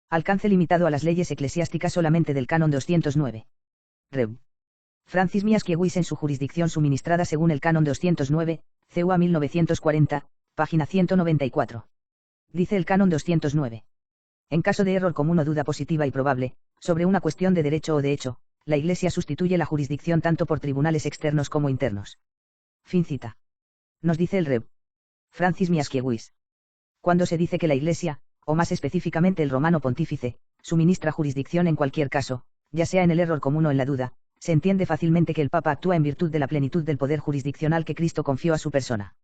Alcance limitado a las leyes eclesiásticas solamente del Canon 209. Rev. Francis Miaskiewicz en su jurisdicción suministrada según el Canon 209, CUA 1940, página 194. Dice el Canon 209. En caso de error común o duda positiva y probable, sobre una cuestión de derecho o de hecho, la Iglesia sustituye la jurisdicción tanto por tribunales externos como internos. Fin cita. Nos dice el Rev. Francis Miaskiewicz. Cuando se dice que la Iglesia, o más específicamente el romano pontífice, suministra jurisdicción en cualquier caso, ya sea en el error común o en la duda, se entiende fácilmente que el Papa actúa en virtud de la plenitud del poder jurisdiccional que Cristo confió a su persona.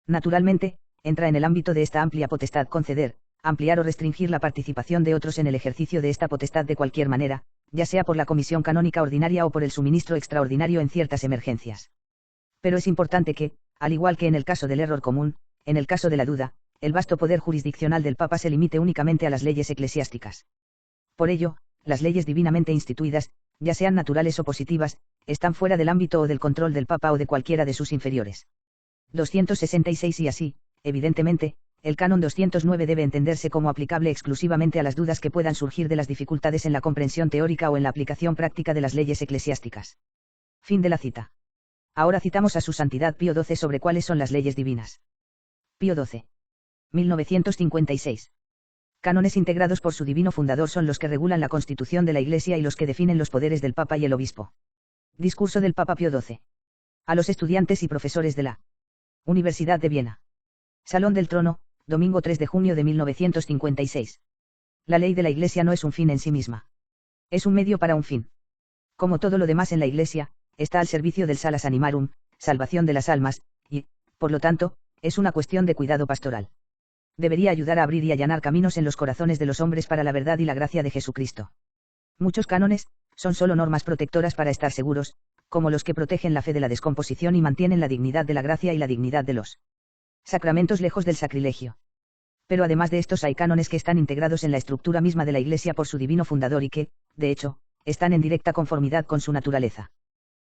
Naturalmente, entra en el ámbito de esta amplia potestad conceder, ampliar o restringir la participación de otros en el ejercicio de esta potestad de cualquier manera, ya sea por la comisión canónica ordinaria o por el suministro extraordinario en ciertas emergencias. Pero es importante que, al igual que en el caso del error común, en el caso de la duda, el vasto poder jurisdiccional del Papa se limite únicamente a las leyes eclesiásticas. Por ello, las leyes divinamente instituidas, ya sean naturales o positivas, están fuera del ámbito o del control del Papa o de cualquiera de sus inferiores. 266 y así, evidentemente, el Canon 209 debe entenderse como aplicable exclusivamente a las dudas que puedan surgir de las dificultades en la comprensión teórica o en la aplicación práctica de las leyes eclesiásticas. Fin de la cita. Ahora citamos a su Santidad Pío XII sobre cuáles son las leyes divinas. Pío XII. 1956. Cánones integrados por su divino fundador son los que regulan la constitución de la Iglesia y los que definen los poderes del Papa y el Obispo. Discurso del Papa Pío XII. A los estudiantes y profesores de la Universidad de Viena. Salón del Trono, domingo 3 de junio de 1956. La ley de la Iglesia no es un fin en sí misma. Es un medio para un fin. Como todo lo demás en la Iglesia, está al servicio del salus animarum, salvación de las almas, y, por lo tanto, es una cuestión de cuidado pastoral. Debería ayudar a abrir y allanar caminos en los corazones de los hombres para la verdad y la gracia de Jesucristo. Muchos cánones son solo normas protectoras para estar seguros, como los que protegen la fe de la descomposición y mantienen la dignidad de la gracia y la dignidad de los sacramentos lejos del sacrilegio. Pero además de estos hay cánones que están integrados en la estructura misma de la Iglesia por su divino fundador y que, de hecho, están en directa conformidad con su naturaleza.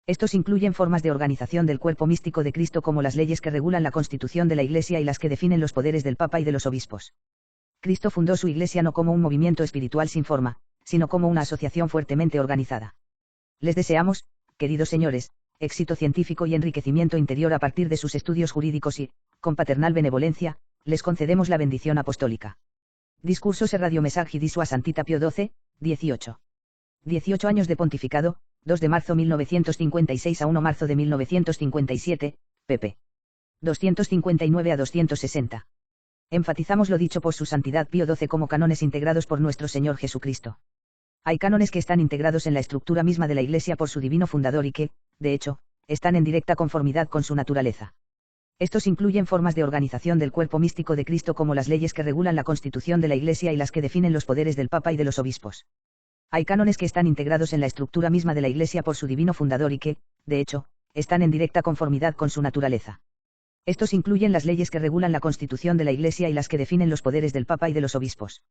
Estos incluyen formas de organización del cuerpo místico de Cristo como las leyes que regulan la constitución de la Iglesia y las que definen los poderes del Papa y de los obispos. Cristo fundó su Iglesia no como un movimiento espiritual sin forma, sino como una asociación fuertemente organizada. Les deseamos, queridos señores, éxito científico y enriquecimiento interior a partir de sus estudios jurídicos y, con paternal benevolencia, les concedemos la bendición apostólica. Discursos e radiomessaggi di Sua Santità Pío XII, 18. 18 años de pontificado, 2 de marzo 1956 a 1 marzo de 1957, pp. 259 a 260. Enfatizamos lo dicho por su Santidad Pío XII como cánones integrados por nuestro Señor Jesucristo. Hay cánones que están integrados en la estructura misma de la Iglesia por su divino fundador y que, de hecho, están en directa conformidad con su naturaleza. Estos incluyen formas de organización del cuerpo místico de Cristo como las leyes que regulan la constitución de la Iglesia y las que definen los poderes del Papa y de los obispos. Hay cánones que están integrados en la estructura misma de la Iglesia por su divino fundador y que, de hecho, están en directa conformidad con su naturaleza. Estos incluyen las leyes que regulan la constitución de la Iglesia y las que definen los poderes del Papa y de los obispos.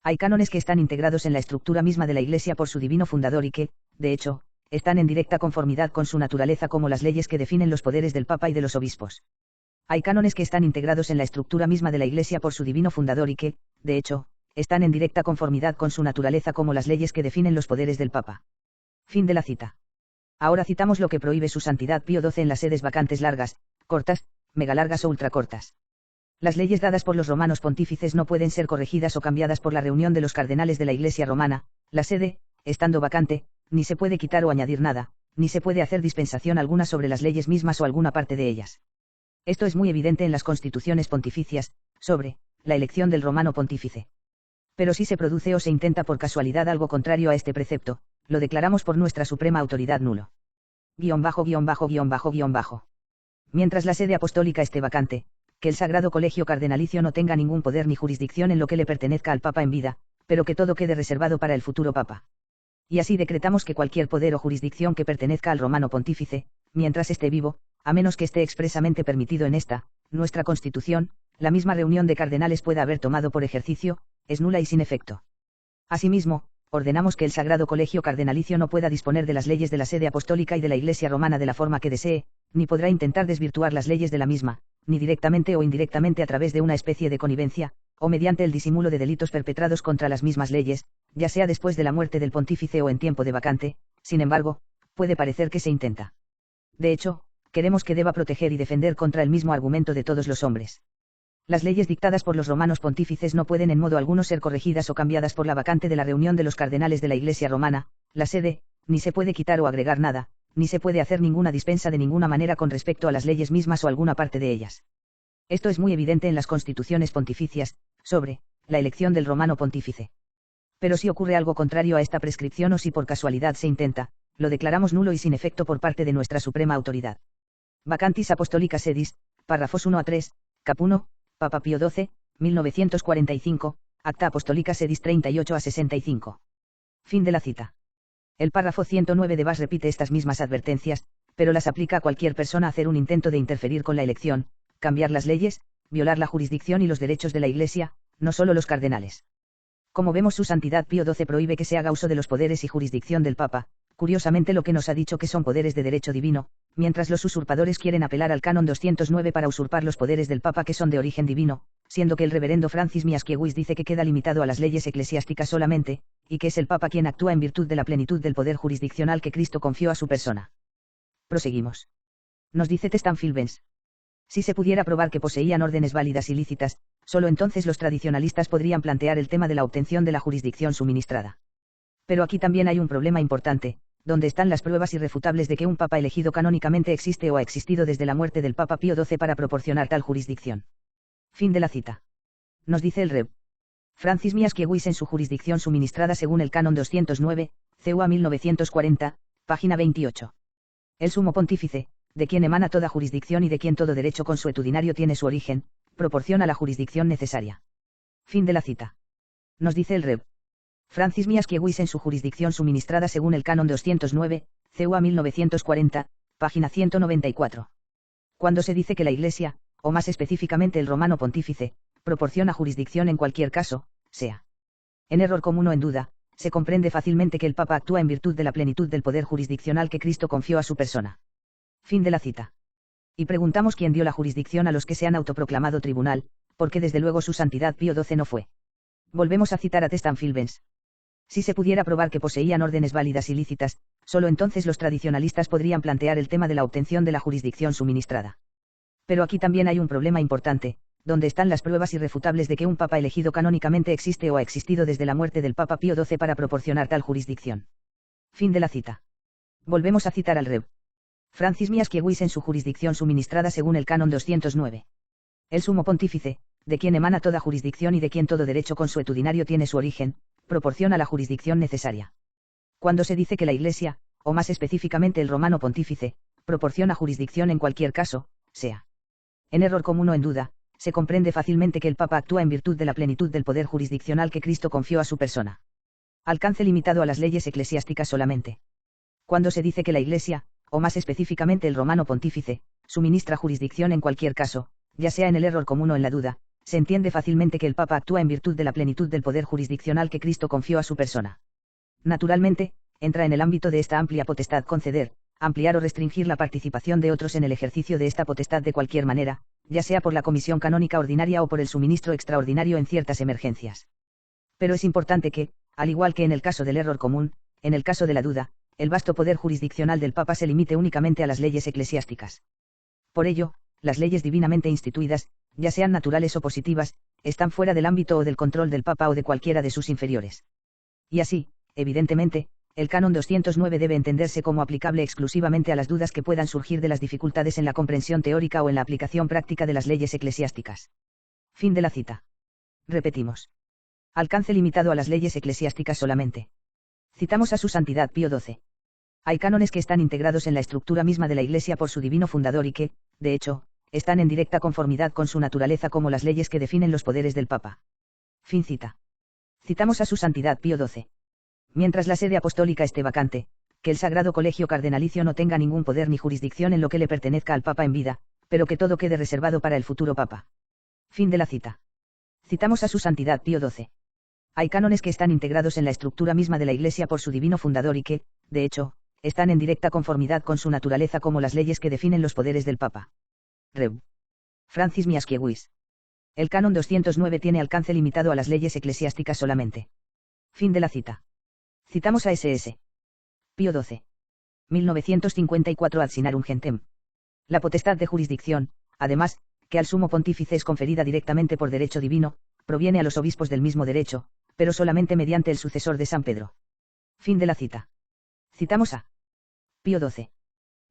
Hay cánones que están integrados en la estructura misma de la Iglesia por su divino fundador y que, de hecho, están en directa conformidad con su naturaleza como las leyes que definen los poderes del Papa y de los obispos. Hay cánones que están integrados en la estructura misma de la Iglesia por su divino fundador y que, de hecho, están en directa conformidad con su naturaleza como las leyes que definen los poderes del Papa. Fin de la cita. Ahora citamos lo que prohíbe su Santidad Pío XII en las sedes vacantes largas, cortas, megalargas o ultracortas. Las leyes dadas por los romanos pontífices no pueden ser corregidas o cambiadas por la reunión de los cardenales de la Iglesia romana, la sede, estando vacante, ni se puede quitar o añadir nada, ni se puede hacer dispensación alguna sobre las leyes mismas o alguna parte de ellas. Esto es muy evidente en las constituciones pontificias, sobre la elección del romano pontífice. Pero si se produce o se intenta por casualidad algo contrario a este precepto, lo declaramos por nuestra suprema autoridad nulo. _______. Mientras la sede apostólica esté vacante, que el Sagrado Colegio Cardenalicio no tenga ningún poder ni jurisdicción en lo que le pertenezca al Papa en vida, pero que todo quede reservado para el futuro Papa. Y así decretamos que cualquier poder o jurisdicción que pertenezca al romano pontífice, mientras esté vivo, a menos que esté expresamente permitido en esta, nuestra Constitución, la misma reunión de cardenales pueda haber tomado por ejercicio, es nula y sin efecto. Asimismo, ordenamos que el Sagrado Colegio Cardenalicio no pueda disponer de las leyes de la sede apostólica y de la Iglesia romana de la forma que desee, ni podrá intentar desvirtuar las leyes de la misma, ni directamente o indirectamente a través de una especie de connivencia, o mediante el disimulo de delitos perpetrados contra las mismas leyes, ya sea después de la muerte del pontífice o en tiempo de vacante. Sin embargo, puede parecer que se intenta. De hecho, queremos que deba proteger y defender contra el mismo argumento de todos los hombres. Las leyes dictadas por los romanos pontífices no pueden en modo alguno ser corregidas o cambiadas por la vacante de la reunión de los cardenales de la Iglesia romana, la sede, ni se puede quitar o agregar nada, ni se puede hacer ninguna dispensa de ninguna manera con respecto a las leyes mismas o alguna parte de ellas. Esto es muy evidente en las constituciones pontificias, sobre la elección del romano pontífice. Pero si ocurre algo contrario a esta prescripción o si por casualidad se intenta, lo declaramos nulo y sin efecto por parte de nuestra suprema autoridad. Vacantis Apostolica Sedis, párrafos 1 a 3, cap 1, Papa Pío XII, 1945, Acta Apostolica Sedis 38 a 65. Fin de la cita. El párrafo 109 de Vas repite estas mismas advertencias, pero las aplica a cualquier persona a hacer un intento de interferir con la elección, cambiar las leyes, violar la jurisdicción y los derechos de la Iglesia, no solo los cardenales. Como vemos, su santidad Pío XII prohíbe que se haga uso de los poderes y jurisdicción del Papa, curiosamente lo que nos ha dicho que son poderes de derecho divino, mientras los usurpadores quieren apelar al canon 209 para usurpar los poderes del Papa que son de origen divino, siendo que el reverendo Francis Miaskiewicz dice que queda limitado a las leyes eclesiásticas solamente, y que es el Papa quien actúa en virtud de la plenitud del poder jurisdiccional que Cristo confió a su persona. Proseguimos. Nos dice Testan Filbens. Si se pudiera probar que poseían órdenes válidas y lícitas, solo entonces los tradicionalistas podrían plantear el tema de la obtención de la jurisdicción suministrada. Pero aquí también hay un problema importante, donde están las pruebas irrefutables de que un papa elegido canónicamente existe o ha existido desde la muerte del Papa Pío XII para proporcionar tal jurisdicción. Fin de la cita. Nos dice el Rev. Francis Miaskiewicz en su jurisdicción suministrada según el canon 209, CUA 1940, página 28. El sumo pontífice, de quien emana toda jurisdicción y de quien todo derecho consuetudinario tiene su origen, proporciona la jurisdicción necesaria. Fin de la cita. Nos dice el Rev. Francis Miaskiewicz en su jurisdicción suministrada según el canon 209, CUA 1940, página 194. Cuando se dice que la Iglesia, o más específicamente el romano pontífice, proporciona jurisdicción en cualquier caso, sea en error común o en duda, se comprende fácilmente que el Papa actúa en virtud de la plenitud del poder jurisdiccional que Cristo confió a su persona. Fin de la cita. Y preguntamos quién dio la jurisdicción a los que se han autoproclamado tribunal, porque desde luego su santidad Pío XII no fue. Volvemos a citar a Testan Filbens. Si se pudiera probar que poseían órdenes válidas y lícitas, solo entonces los tradicionalistas podrían plantear el tema de la obtención de la jurisdicción suministrada. Pero aquí también hay un problema importante, donde están las pruebas irrefutables de que un papa elegido canónicamente existe o ha existido desde la muerte del Papa Pío XII para proporcionar tal jurisdicción. Fin de la cita. Volvemos a citar al Rev. Francis Miaskiewicz en su jurisdicción suministrada según el canon 209. El sumo pontífice, de quien emana toda jurisdicción y de quien todo derecho consuetudinario tiene su origen, proporciona la jurisdicción necesaria. Cuando se dice que la Iglesia, o más específicamente el romano pontífice, proporciona jurisdicción en cualquier caso, sea en error común o en duda, se comprende fácilmente que el Papa actúa en virtud de la plenitud del poder jurisdiccional que Cristo confió a su persona. Alcance limitado a las leyes eclesiásticas solamente. Cuando se dice que la Iglesia, o más específicamente el romano pontífice, suministra jurisdicción en cualquier caso, ya sea en el error común o en la duda, se entiende fácilmente que el Papa actúa en virtud de la plenitud del poder jurisdiccional que Cristo confió a su persona. Naturalmente, entra en el ámbito de esta amplia potestad conceder, ampliar o restringir la participación de otros en el ejercicio de esta potestad de cualquier manera, ya sea por la comisión canónica ordinaria o por el suministro extraordinario en ciertas emergencias. Pero es importante que, al igual que en el caso del error común, en el caso de la duda, el vasto poder jurisdiccional del Papa se limite únicamente a las leyes eclesiásticas. Por ello, las leyes divinamente instituidas, ya sean naturales o positivas, están fuera del ámbito o del control del Papa o de cualquiera de sus inferiores. Y así, evidentemente, el canon 209 debe entenderse como aplicable exclusivamente a las dudas que puedan surgir de las dificultades en la comprensión teórica o en la aplicación práctica de las leyes eclesiásticas. Fin de la cita. Repetimos. Alcance limitado a las leyes eclesiásticas solamente. Citamos a su santidad Pío XII. Hay cánones que están integrados en la estructura misma de la Iglesia por su divino fundador y que, de hecho, están en directa conformidad con su naturaleza como las leyes que definen los poderes del Papa. Fin cita. Citamos a su santidad Pío XII. Mientras la sede apostólica esté vacante, que el Sagrado Colegio Cardenalicio no tenga ningún poder ni jurisdicción en lo que le pertenezca al Papa en vida, pero que todo quede reservado para el futuro Papa. Fin de la cita. Citamos a su santidad Pío XII. Hay cánones que están integrados en la estructura misma de la Iglesia por su divino fundador y que, de hecho, están en directa conformidad con su naturaleza como las leyes que definen los poderes del Papa. Rev. Francis Miaskiewicz. El canon 209 tiene alcance limitado a las leyes eclesiásticas solamente. Fin de la cita. Citamos a S.S. Pío XII. 1954 ad sinarum gentem. La potestad de jurisdicción, además, que al sumo pontífice es conferida directamente por derecho divino, proviene a los obispos del mismo derecho, pero solamente mediante el sucesor de San Pedro. Fin de la cita. Citamos a Pío XII.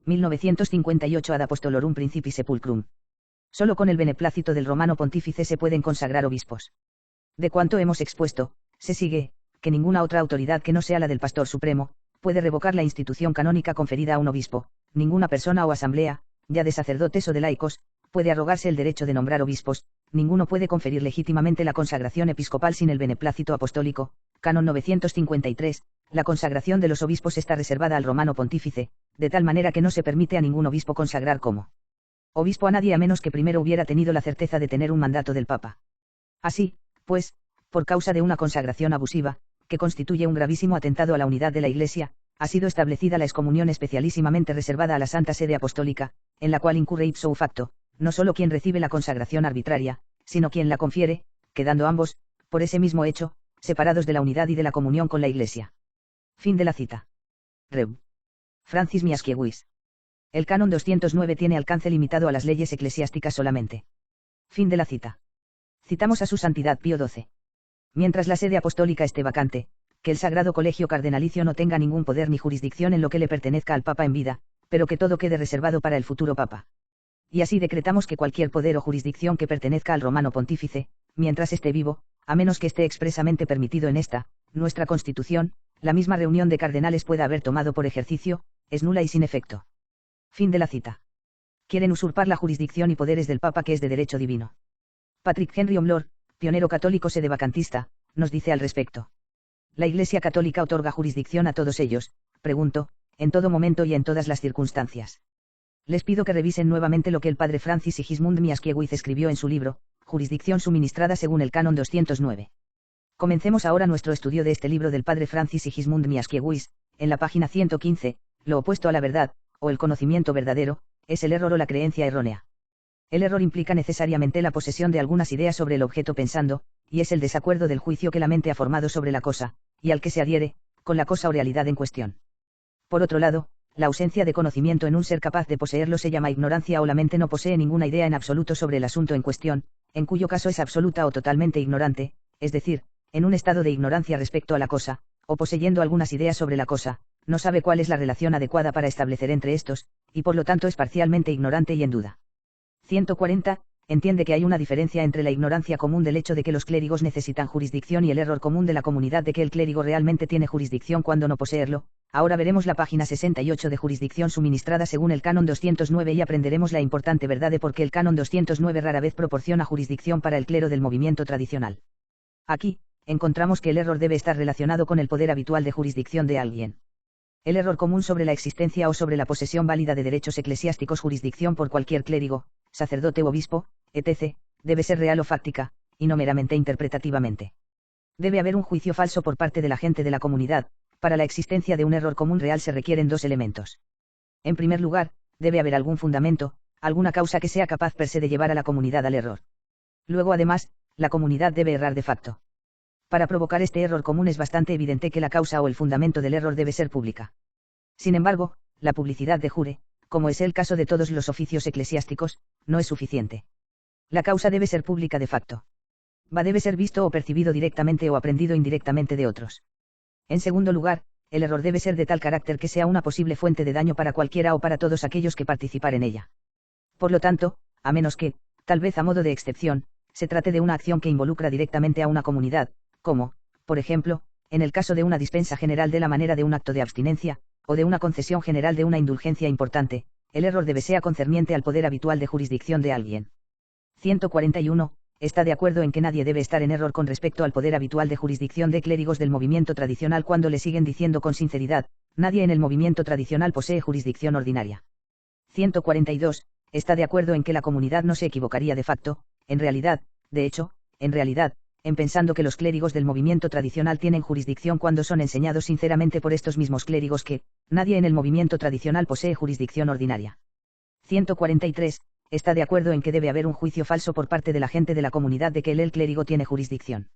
1958 ad apostolorum principi sepulcrum. Solo con el beneplácito del romano pontífice se pueden consagrar obispos. De cuanto hemos expuesto, se sigue, que ninguna otra autoridad que no sea la del pastor supremo, puede revocar la institución canónica conferida a un obispo, ninguna persona o asamblea, ya de sacerdotes o de laicos, puede arrogarse el derecho de nombrar obispos, ninguno puede conferir legítimamente la consagración episcopal sin el beneplácito apostólico, canon 953, la consagración de los obispos está reservada al romano pontífice, de tal manera que no se permite a ningún obispo consagrar como obispo a nadie a menos que primero hubiera tenido la certeza de tener un mandato del Papa. Así, pues, por causa de una consagración abusiva, que constituye un gravísimo atentado a la unidad de la Iglesia, ha sido establecida la excomunión especialísimamente reservada a la Santa Sede Apostólica, en la cual incurre ipso facto, no solo quien recibe la consagración arbitraria, sino quien la confiere, quedando ambos, por ese mismo hecho, separados de la unidad y de la comunión con la Iglesia. Fin de la cita. Rev. Francis Miaskiewicz. El canon 209 tiene alcance limitado a las leyes eclesiásticas solamente. Fin de la cita. Citamos a su santidad Pío XII. Mientras la sede apostólica esté vacante, que el Sagrado Colegio Cardenalicio no tenga ningún poder ni jurisdicción en lo que le pertenezca al Papa en vida, pero que todo quede reservado para el futuro Papa. Y así decretamos que cualquier poder o jurisdicción que pertenezca al romano pontífice, mientras esté vivo, a menos que esté expresamente permitido en esta, nuestra Constitución, la misma reunión de cardenales pueda haber tomado por ejercicio, es nula y sin efecto. Fin de la cita. Quieren usurpar la jurisdicción y poderes del Papa que es de derecho divino. Patrick Henry Omlor, pionero católico sedevacantista, nos dice al respecto. La Iglesia Católica otorga jurisdicción a todos ellos, pregunto, en todo momento y en todas las circunstancias. Les pido que revisen nuevamente lo que el padre Francis Sigismund Miaskiewicz escribió en su libro, Jurisdicción suministrada según el canon 209. Comencemos ahora nuestro estudio de este libro del padre Francis Sigismund Miaskiewicz. En la página 115, lo opuesto a la verdad, o el conocimiento verdadero, es el error o la creencia errónea. El error implica necesariamente la posesión de algunas ideas sobre el objeto pensando, y es el desacuerdo del juicio que la mente ha formado sobre la cosa, y al que se adhiere, con la cosa o realidad en cuestión. Por otro lado, la ausencia de conocimiento en un ser capaz de poseerlo se llama ignorancia o la mente no posee ninguna idea en absoluto sobre el asunto en cuestión, en cuyo caso es absoluta o totalmente ignorante, es decir, en un estado de ignorancia respecto a la cosa, o poseyendo algunas ideas sobre la cosa, no sabe cuál es la relación adecuada para establecer entre estos, y por lo tanto es parcialmente ignorante y en duda. 140. Entiende que hay una diferencia entre la ignorancia común del hecho de que los clérigos necesitan jurisdicción y el error común de la comunidad de que el clérigo realmente tiene jurisdicción cuando no poseerlo. Ahora veremos la página 68 de jurisdicción suministrada según el canon 209 y aprenderemos la importante verdad de por qué el canon 209 rara vez proporciona jurisdicción para el clero del movimiento tradicional. Aquí, encontramos que el error debe estar relacionado con el poder habitual de jurisdicción de alguien. El error común sobre la existencia o sobre la posesión válida de derechos eclesiásticos jurisdicción por cualquier clérigo, sacerdote u obispo, etc., debe ser real o fáctica, y no meramente interpretativamente. Debe haber un juicio falso por parte de la gente de la comunidad. Para la existencia de un error común real se requieren dos elementos. En primer lugar, debe haber algún fundamento, alguna causa que sea capaz per se de llevar a la comunidad al error. Luego además, la comunidad debe errar de facto. Para provocar este error común es bastante evidente que la causa o el fundamento del error debe ser pública. Sin embargo, la publicidad de jure, como es el caso de todos los oficios eclesiásticos, no es suficiente. La causa debe ser pública de facto. Debe ser visto o percibido directamente o aprendido indirectamente de otros. En segundo lugar, el error debe ser de tal carácter que sea una posible fuente de daño para cualquiera o para todos aquellos que participar en ella. Por lo tanto, a menos que, tal vez a modo de excepción, se trate de una acción que involucra directamente a una comunidad, como, por ejemplo, en el caso de una dispensa general de la manera de un acto de abstinencia, o de una concesión general de una indulgencia importante, el error debe ser concerniente al poder habitual de jurisdicción de alguien. 141. Está de acuerdo en que nadie debe estar en error con respecto al poder habitual de jurisdicción de clérigos del movimiento tradicional cuando le siguen diciendo con sinceridad, nadie en el movimiento tradicional posee jurisdicción ordinaria. 142. Está de acuerdo en que la comunidad no se equivocaría de facto, en realidad, de hecho, en realidad, en pensando que los clérigos del movimiento tradicional tienen jurisdicción cuando son enseñados sinceramente por estos mismos clérigos que, nadie en el movimiento tradicional posee jurisdicción ordinaria. 143. está de acuerdo en que debe haber un juicio falso por parte de la gente de la comunidad de que el clérigo tiene jurisdicción.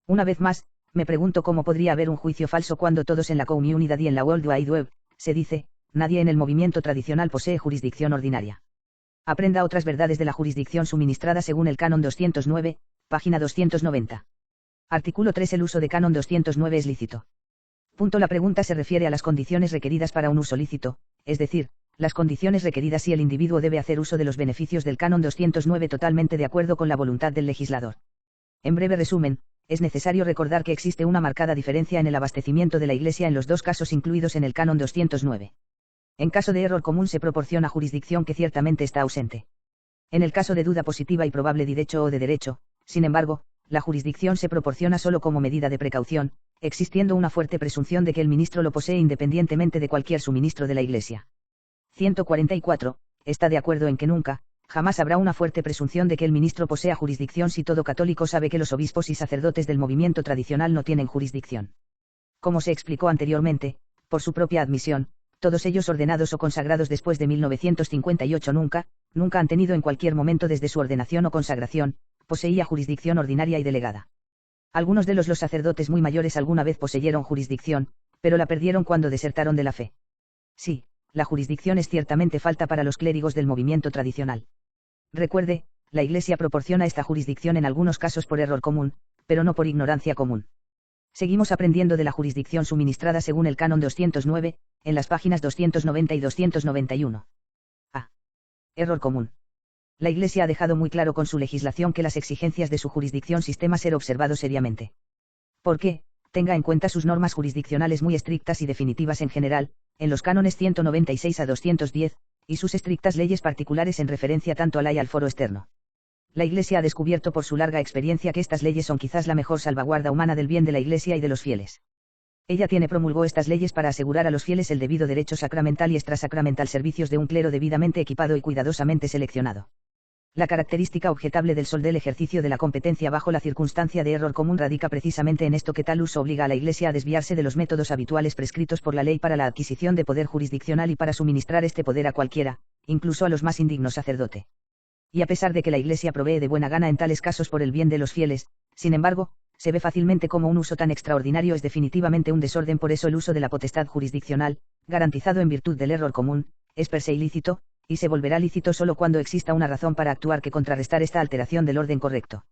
Una vez más, me pregunto cómo podría haber un juicio falso cuando todos en la comunidad y en la World Wide Web, se dice, nadie en el movimiento tradicional posee jurisdicción ordinaria. Aprenda otras verdades de la jurisdicción suministrada según el Canon 209, página 290. Artículo 3. El uso de Canon 209 es lícito. La pregunta se refiere a las condiciones requeridas para un uso lícito, es decir, las condiciones requeridas si el individuo debe hacer uso de los beneficios del Canon 209 totalmente de acuerdo con la voluntad del legislador. En breve resumen, es necesario recordar que existe una marcada diferencia en el abastecimiento de la Iglesia en los dos casos incluidos en el Canon 209. En caso de error común se proporciona jurisdicción que ciertamente está ausente. En el caso de duda positiva y probable de derecho o de derecho, sin embargo, la jurisdicción se proporciona solo como medida de precaución, existiendo una fuerte presunción de que el ministro lo posee independientemente de cualquier suministro de la Iglesia. 144. Está de acuerdo en que nunca, jamás habrá una fuerte presunción de que el ministro posea jurisdicción si todo católico sabe que los obispos y sacerdotes del movimiento tradicional no tienen jurisdicción. Como se explicó anteriormente, por su propia admisión, todos ellos ordenados o consagrados después de 1958 nunca han tenido en cualquier momento desde su ordenación o consagración, poseía jurisdicción ordinaria y delegada. Algunos de los sacerdotes muy mayores alguna vez poseyeron jurisdicción, pero la perdieron cuando desertaron de la fe. Sí, la jurisdicción es ciertamente falta para los clérigos del movimiento tradicional. Recuerde, la Iglesia proporciona esta jurisdicción en algunos casos por error común, pero no por ignorancia común. Seguimos aprendiendo de la jurisdicción suministrada según el Canon 209, en las páginas 290 y 291. A. Error común. La Iglesia ha dejado muy claro con su legislación que las exigencias de su jurisdicción sistema ser observado seriamente. ¿Por qué? Tenga en cuenta sus normas jurisdiccionales muy estrictas y definitivas en general, en los cánones 196 a 210, y sus estrictas leyes particulares en referencia tanto al y al foro externo. La Iglesia ha descubierto por su larga experiencia que estas leyes son quizás la mejor salvaguarda humana del bien de la Iglesia y de los fieles. Ella promulgó estas leyes para asegurar a los fieles el debido derecho sacramental y extrasacramental servicios de un clero debidamente equipado y cuidadosamente seleccionado. La característica objetable del del ejercicio de la competencia bajo la circunstancia de error común radica precisamente en esto, que tal uso obliga a la Iglesia a desviarse de los métodos habituales prescritos por la ley para la adquisición de poder jurisdiccional y para suministrar este poder a cualquiera, incluso a los más indignos sacerdotes. Y a pesar de que la Iglesia provee de buena gana en tales casos por el bien de los fieles, sin embargo, se ve fácilmente cómo un uso tan extraordinario es definitivamente un desorden. Por eso el uso de la potestad jurisdiccional, garantizado en virtud del error común, es per se ilícito, y se volverá lícito solo cuando exista una razón para actuar que contrarrestar esta alteración del orden correcto.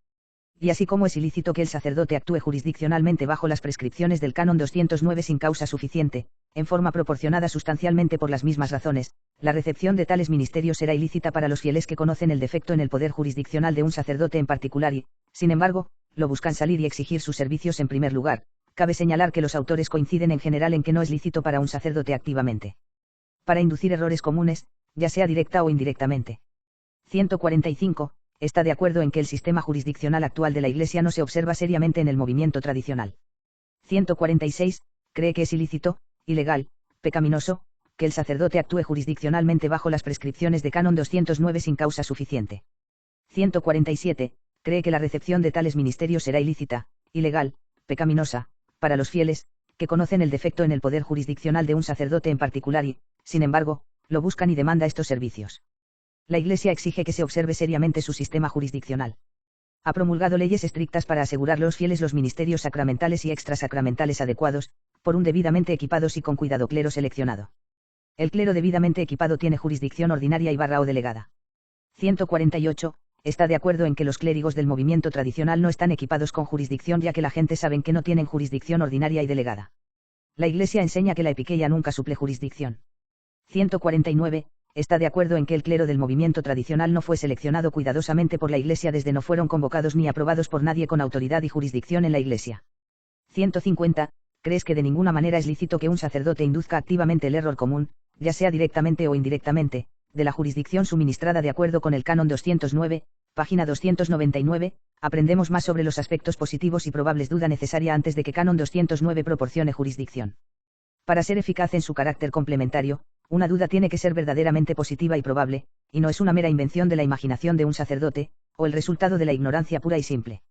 Y así como es ilícito que el sacerdote actúe jurisdiccionalmente bajo las prescripciones del Canon 209 sin causa suficiente, en forma proporcionada sustancialmente por las mismas razones, la recepción de tales ministerios será ilícita para los fieles que conocen el defecto en el poder jurisdiccional de un sacerdote en particular y, sin embargo, lo buscan salir y exigir sus servicios en primer lugar. Cabe señalar que los autores coinciden en general en que no es lícito para un sacerdote activamente para inducir errores comunes, ya sea directa o indirectamente. 145. Está de acuerdo en que el sistema jurisdiccional actual de la Iglesia no se observa seriamente en el movimiento tradicional. 146. Cree que es ilícito, ilegal, pecaminoso, que el sacerdote actúe jurisdiccionalmente bajo las prescripciones de Canon 209 sin causa suficiente. 147. Cree que la recepción de tales ministerios será ilícita, ilegal, pecaminosa, para los fieles, que conocen el defecto en el poder jurisdiccional de un sacerdote en particular y, sin embargo, lo buscan y demanda estos servicios. La Iglesia exige que se observe seriamente su sistema jurisdiccional. Ha promulgado leyes estrictas para asegurar a los fieles los ministerios sacramentales y extrasacramentales adecuados, por un debidamente equipados y con cuidado clero seleccionado. El clero debidamente equipado tiene jurisdicción ordinaria y o delegada. 148. Está de acuerdo en que los clérigos del movimiento tradicional no están equipados con jurisdicción, ya que la gente sabe que no tienen jurisdicción ordinaria y delegada. La Iglesia enseña que la epiqueia nunca suple jurisdicción. 149. Está de acuerdo en que el clero del movimiento tradicional no fue seleccionado cuidadosamente por la Iglesia desde no fueron convocados ni aprobados por nadie con autoridad y jurisdicción en la Iglesia. 150. ¿Crees que de ninguna manera es lícito que un sacerdote induzca activamente el error común, ya sea directamente o indirectamente, de la jurisdicción suministrada de acuerdo con el Canon 209, página 299? Aprendemos más sobre los aspectos positivos y probables duda necesaria antes de que Canon 209 proporcione jurisdicción. Para ser eficaz en su carácter complementario, una duda tiene que ser verdaderamente positiva y probable, y no es una mera invención de la imaginación de un sacerdote, o el resultado de la ignorancia pura y simple.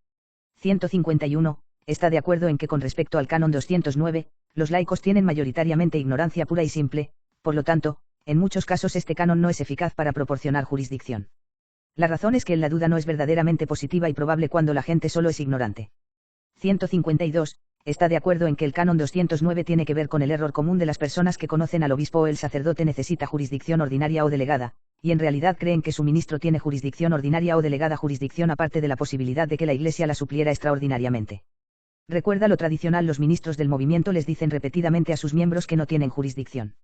151. Está de acuerdo en que con respecto al Canon 209, los laicos tienen mayoritariamente ignorancia pura y simple, por lo tanto, en muchos casos este canon no es eficaz para proporcionar jurisdicción. La razón es que la duda no es verdaderamente positiva y probable cuando la gente solo es ignorante. 152. Está de acuerdo en que el canon 209 tiene que ver con el error común de las personas que conocen al obispo o el sacerdote necesita jurisdicción ordinaria o delegada, y en realidad creen que su ministro tiene jurisdicción ordinaria o delegada jurisdicción aparte de la posibilidad de que la Iglesia la supliera extraordinariamente. Recuerda lo tradicional, los ministros del movimiento les dicen repetidamente a sus miembros que no tienen jurisdicción.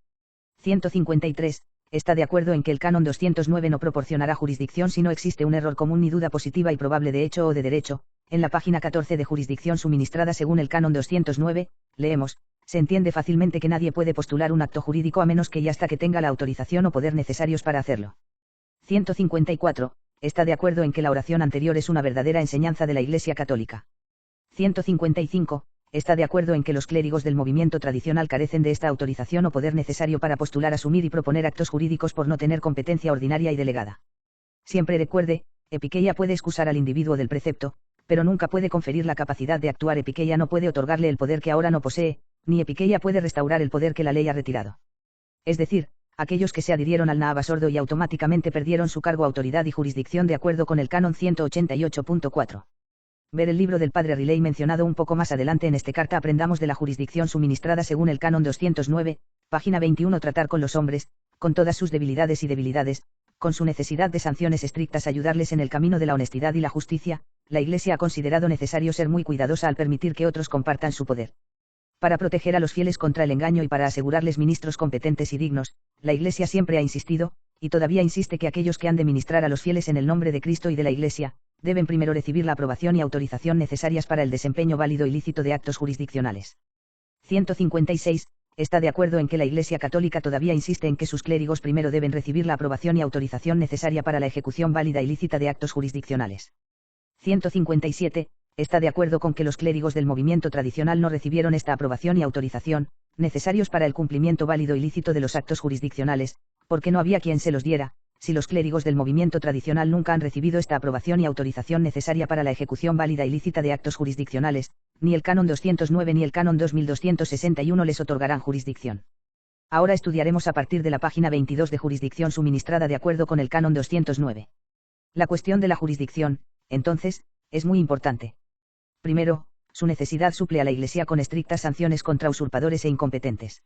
153. Está de acuerdo en que el canon 209 no proporcionará jurisdicción si no existe un error común ni duda positiva y probable de hecho o de derecho. En la página 14 de jurisdicción suministrada según el canon 209, leemos, se entiende fácilmente que nadie puede postular un acto jurídico a menos que y hasta que tenga la autorización o poder necesarios para hacerlo. 154. Está de acuerdo en que la oración anterior es una verdadera enseñanza de la Iglesia Católica. 155. Está de acuerdo en que los clérigos del movimiento tradicional carecen de esta autorización o poder necesario para postular, asumir y proponer actos jurídicos por no tener competencia ordinaria y delegada. Siempre recuerde, epiqueia puede excusar al individuo del precepto, pero nunca puede conferir la capacidad de actuar. Epiqueia no puede otorgarle el poder que ahora no posee, ni epiqueia puede restaurar el poder que la ley ha retirado. Es decir, aquellos que se adhirieron al Naaba sordo y automáticamente perdieron su cargo, autoridad y jurisdicción de acuerdo con el canon 188.4. Ver el libro del padre Riley mencionado un poco más adelante en esta carta. Aprendamos de la jurisdicción suministrada según el canon 209, página 21. Tratar con los hombres, con todas sus debilidades, con su necesidad de sanciones estrictas, ayudarles en el camino de la honestidad y la justicia. La Iglesia ha considerado necesario ser muy cuidadosa al permitir que otros compartan su poder. Para proteger a los fieles contra el engaño y para asegurarles ministros competentes y dignos, la Iglesia siempre ha insistido, y todavía insiste, que aquellos que han de ministrar a los fieles en el nombre de Cristo y de la Iglesia, deben primero recibir la aprobación y autorización necesarias para el desempeño válido y lícito de actos jurisdiccionales. 156. Está de acuerdo en que la Iglesia Católica todavía insiste en que sus clérigos primero deben recibir la aprobación y autorización necesaria para la ejecución válida y lícita de actos jurisdiccionales. 157. Está de acuerdo con que los clérigos del movimiento tradicional no recibieron esta aprobación y autorización, necesarios para el cumplimiento válido y lícito de los actos jurisdiccionales, porque no había quien se los diera. Si los clérigos del movimiento tradicional nunca han recibido esta aprobación y autorización necesaria para la ejecución válida y lícita de actos jurisdiccionales, ni el canon 209 ni el canon 2261 les otorgarán jurisdicción. Ahora estudiaremos a partir de la página 22 de jurisdicción suministrada de acuerdo con el canon 209. La cuestión de la jurisdicción, entonces, es muy importante. Primero, su necesidad suple a la Iglesia con estrictas sanciones contra usurpadores e incompetentes.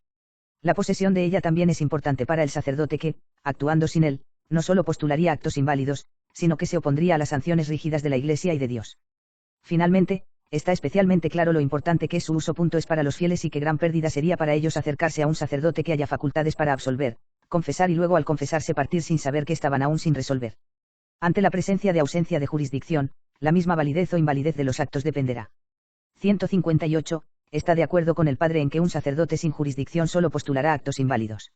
La posesión de ella también es importante para el sacerdote que, actuando sin él, no solo postularía actos inválidos, sino que se opondría a las sanciones rígidas de la Iglesia y de Dios. Finalmente, está especialmente claro lo importante que es su uso. Es para los fieles y qué gran pérdida sería para ellos acercarse a un sacerdote que haya facultades para absolver, confesar y luego al confesarse partir sin saber que estaban aún sin resolver. Ante la presencia de ausencia de jurisdicción, la misma validez o invalidez de los actos dependerá. 158. Está de acuerdo con el padre en que un sacerdote sin jurisdicción solo postulará actos inválidos.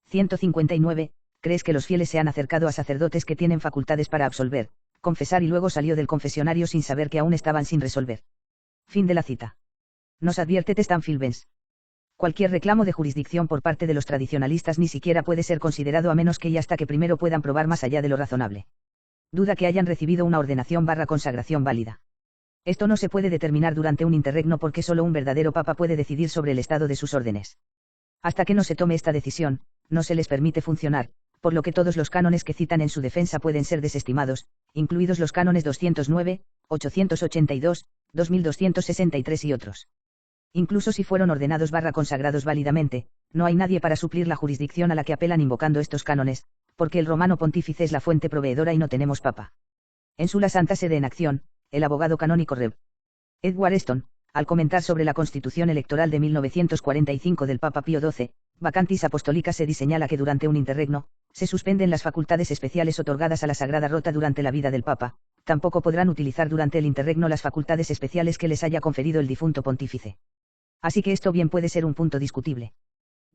159. ¿Crees que los fieles se han acercado a sacerdotes que tienen facultades para absolver, confesar y luego salió del confesionario sin saber que aún estaban sin resolver? Fin de la cita. Nos advierte Testan Filbens. Cualquier reclamo de jurisdicción por parte de los tradicionalistas ni siquiera puede ser considerado a menos que y hasta que primero puedan probar más allá de lo razonable. Duda que hayan recibido una ordenación/consagración válida. Esto no se puede determinar durante un interregno porque solo un verdadero papa puede decidir sobre el estado de sus órdenes. Hasta que no se tome esta decisión, no se les permite funcionar, por lo que todos los cánones que citan en su defensa pueden ser desestimados, incluidos los cánones 209, 882, 2263 y otros. Incluso si fueron ordenados/consagrados válidamente, no hay nadie para suplir la jurisdicción a la que apelan invocando estos cánones, porque el romano pontífice es la fuente proveedora y no tenemos papa. En su La Santa Sede en Acción, el abogado canónico Rev. Edward Stone, al comentar sobre la Constitución Electoral de 1945 del Papa Pío XII, Vacantis Apostólicas se señala que durante un interregno, se suspenden las facultades especiales otorgadas a la Sagrada Rota durante la vida del Papa, tampoco podrán utilizar durante el interregno las facultades especiales que les haya conferido el difunto pontífice. Así que esto bien puede ser un punto discutible.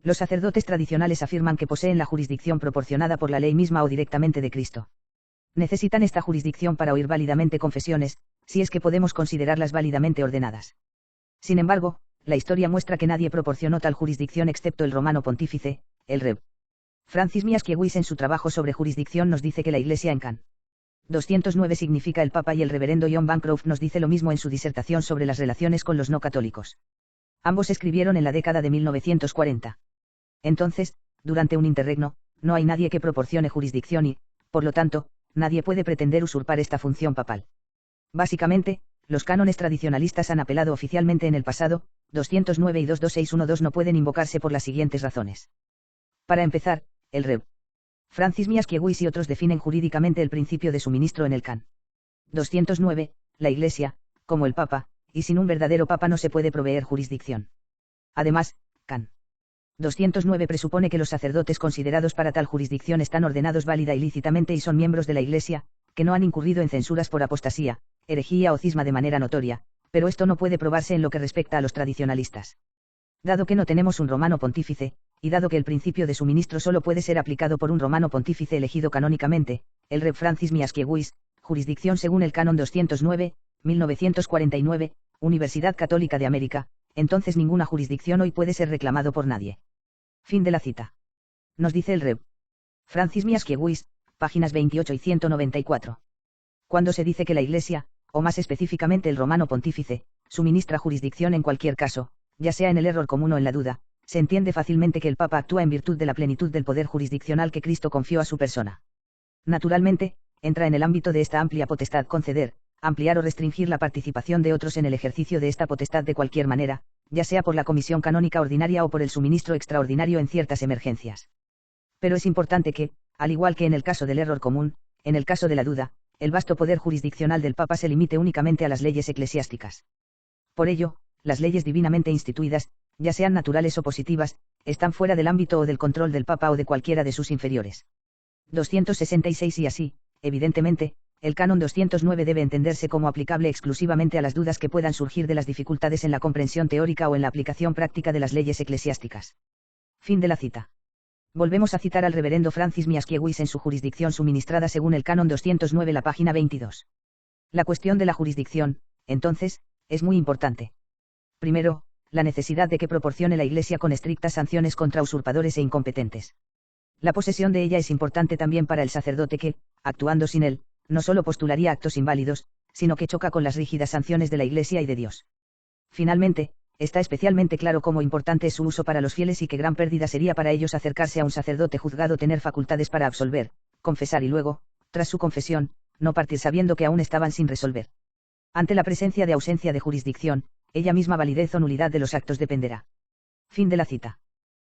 Los sacerdotes tradicionales afirman que poseen la jurisdicción proporcionada por la ley misma o directamente de Cristo. Necesitan esta jurisdicción para oír válidamente confesiones, si es que podemos considerarlas válidamente ordenadas. Sin embargo, la historia muestra que nadie proporcionó tal jurisdicción excepto el romano pontífice, el Rev. Francis Miaskiewicz en su trabajo sobre jurisdicción nos dice que la Iglesia en Can. 209 significa el Papa y el reverendo John Bancroft nos dice lo mismo en su disertación sobre las relaciones con los no católicos. Ambos escribieron en la década de 1940. Entonces, durante un interregno, no hay nadie que proporcione jurisdicción y, por lo tanto, nadie puede pretender usurpar esta función papal. Básicamente, los cánones tradicionalistas han apelado oficialmente en el pasado, 209 y 22612 no pueden invocarse por las siguientes razones. Para empezar, el Rev. Francis Miaskiewicz y otros definen jurídicamente el principio de suministro en el can. 209, la Iglesia, como el Papa, y sin un verdadero Papa no se puede proveer jurisdicción. Además, can. 209 presupone que los sacerdotes considerados para tal jurisdicción están ordenados válida y lícitamente y son miembros de la Iglesia, que no han incurrido en censuras por apostasía, herejía o cisma de manera notoria, pero esto no puede probarse en lo que respecta a los tradicionalistas. Dado que no tenemos un romano pontífice, y dado que el principio de suministro solo puede ser aplicado por un romano pontífice elegido canónicamente, el Rev. Francis Miaskiewicz, jurisdicción según el canon 209, 1949, Universidad Católica de América, entonces ninguna jurisdicción hoy puede ser reclamado por nadie. Fin de la cita. Nos dice el Rev. Francis Miaskiewicz, páginas 28 y 194. Cuando se dice que la Iglesia, o más específicamente el romano pontífice, suministra jurisdicción en cualquier caso, ya sea en el error común o en la duda, se entiende fácilmente que el Papa actúa en virtud de la plenitud del poder jurisdiccional que Cristo confió a su persona. Naturalmente, entra en el ámbito de esta amplia potestad conceder, ampliar o restringir la participación de otros en el ejercicio de esta potestad de cualquier manera, ya sea por la comisión canónica ordinaria o por el suministro extraordinario en ciertas emergencias. Pero es importante que, al igual que en el caso del error común, en el caso de la duda, el vasto poder jurisdiccional del Papa se limite únicamente a las leyes eclesiásticas. Por ello, las leyes divinamente instituidas, ya sean naturales o positivas, están fuera del ámbito o del control del Papa o de cualquiera de sus inferiores. 266 y así, evidentemente, el canon 209 debe entenderse como aplicable exclusivamente a las dudas que puedan surgir de las dificultades en la comprensión teórica o en la aplicación práctica de las leyes eclesiásticas. Fin de la cita. Volvemos a citar al reverendo Francis Miaskiewicz en su jurisdicción suministrada según el canon 209, la página 22. La cuestión de la jurisdicción, entonces, es muy importante. Primero, la necesidad de que proporcione la Iglesia con estrictas sanciones contra usurpadores e incompetentes. La posesión de ella es importante también para el sacerdote que, actuando sin él, no solo postularía actos inválidos, sino que choca con las rígidas sanciones de la Iglesia y de Dios. Finalmente, está especialmente claro cómo importante es su uso para los fieles y qué gran pérdida sería para ellos acercarse a un sacerdote juzgado, tener facultades para absolver, confesar y luego, tras su confesión, no partir sabiendo que aún estaban sin resolver. Ante la presencia de ausencia de jurisdicción, ella misma validez o nulidad de los actos dependerá. Fin de la cita.